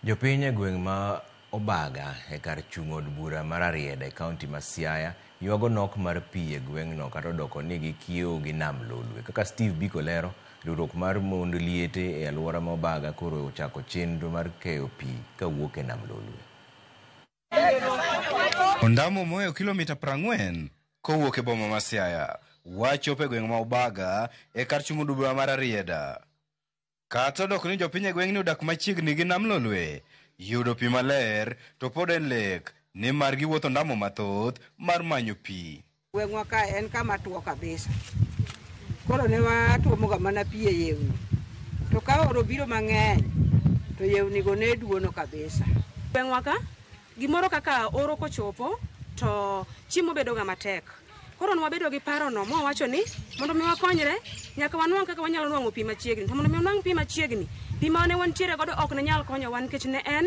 Jopiny e gweng' ma Obaga e kar chung' od bura mar Arieda e kaunti ma Siaya ywago nok mar pi e gweng'no kata odoko ni gikiewo gi nam Lolwe. Kaka Steve Biko lero, riwruok mar mond liete e alwora ma Obaga koro ochako chenro mar keyo pi kawuok e nam Lolwe. Ondamo moyo kilomita 40 kowuok e boma ma Siaya wachopo e gweng' ma Obaga e kar chung' od bura mar Arieda. Kata odok ni jopiny e gweng'ni odak machiegni gi nam Lolwe, yudo pi maler to pod en lek ni mar giwuotho ndamo mathoth mar manyo pi. Gweng'wa ka en kama tuo kabisa. Koro ne watuomoga mana pi e yewni. To ka oro biro mang'eny to yewni go ne duono kabisa. Gweng'wa ka gimoro kaka oro kochopo to chiemo bedo ga matek. Koro nwabedo gi paro no mwawacho ni mondo mi wakonyre nyaka wanwang' kaka wanyalo nwang'o pi machiegni. To mondo mi wanwang' pi machiegni, pi ma ne wantiere godo ok ne nyal konyo wan nikech ne en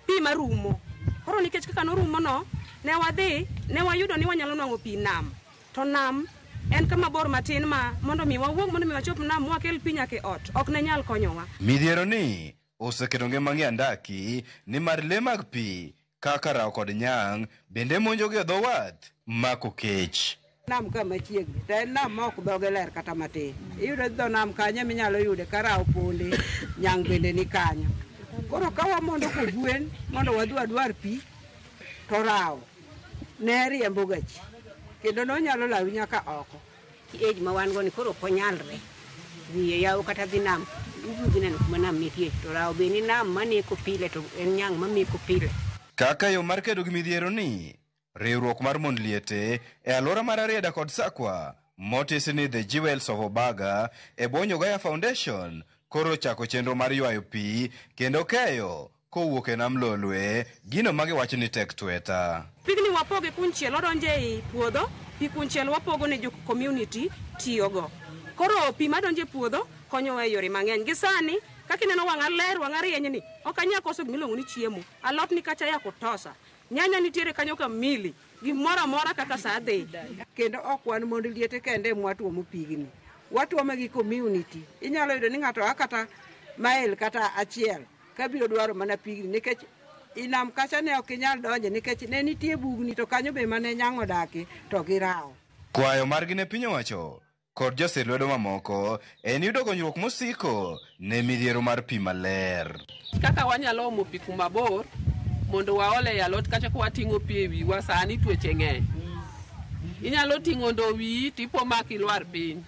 pi marumo. Koro nikech kaka norumo no, ne wayudo ni wanyalo nwang'o pi nam. To nam en kama bor matin ma mondo mi wawuog mondo mi wachop nam wakel pi nyaka e ot ok ne nyal konyowa. Midhiero ni oseketo ngima ng'i andaki ni mar le mag pi kaka rao kod nyang' bende monjo gi dho wath mako kech. Nam ka machiegni, to en nam ma ok dhoge ler kata matin. Iyudo dho nam kanyo minyalo yude ka rao ponde, nyang' bende ni kanyo. Koro ka wamondo kogwen mondo wadhi wadwar pi, to rao ne riembo gachi. Kendo nonyalo lawi nyaka oko. Ej ma wan go ni koro ok onyalre. Wiye yawo kata dhi nam. Ubi neno kuma nam nitie. To rao be ni nam maneko pile to en nyang' mameko pile. Kaka yo mar kedo gi midhiero ni, riwruok mar mond liete e alwora mar Arieda kod Sakwa motisi ni The Jewels of Obaga e bwo Nyogaya Foundation koro chako chenro mar ywayo pi kendo keyo kowuok e nam Lolwe, gino magiwacho ni tek tweta. Pigni wapoge kunchiel odonje e puodho, pi kunchiel wapogo ne jo community tiyogo. Koro pi madonje e puodho konyowa e yore mang'eny. Gisani kaka ineno wang'a ler, wang'a rieny ni, ok anya koso gimiluongo ni chiemo. Alot ni kacha ya kutosa. Nyanya nitiere kanyo kamili, gimora mora kaka sa adhi. Kendo ok wan mond liete kende mwatuomo pigni. Watuome gi community. Inyalo yudo ni ng'ato akata mail kata achiel kabiro dwaro mana pigni nikech inam kacha ne ok inyal donje nikech ne nitie bugni to kanyo be mane nyang' odake to girao. Kwayo margi ne piny owacho kod josir lwedo mamoko en yudo gonyruok mosiko ne midhiero mar pi maler. Kaka wanyalo omo pi kuma bor mondo waole alot kacha kwa ting'o pi e wiwa sani tuoche ng'eny. Inyalo ting'o ndowi tipo makilwar piny.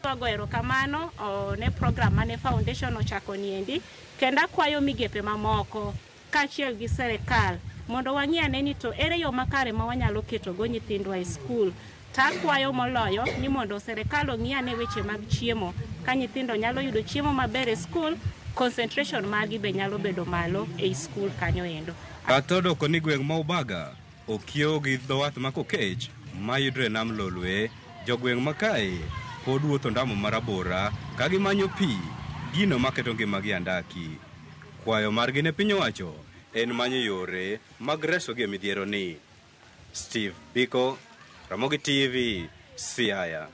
Wago erokamano ne program mane foundation ochako niendi kendo akwayo migepe mamoko kaachiel gi serikal mondo wang'i ane ni to ere yo makare ma wanyalo keto go nyithindwa e skul. Takwayo moloyo ni mondo serikal ong'i ane weche mag chiemo ka nyithindo nyalo yudo chiemo maber e skul, concentration magi be nyalo bedo malo e skul kanyo endo. Kata odoko ni gweng' ma Obaga okiewo gi dho wath mako kech mayudre nam Lolwe, jogweng' makae pod wuotho ndamo marabora ka gimanyo pi, gino maketo ngimagi andaki. Kwayo margi ne piny owacho en manyo yore mag reso gi midhiero ni. Steve Biko, Ramogi TV, Siaya.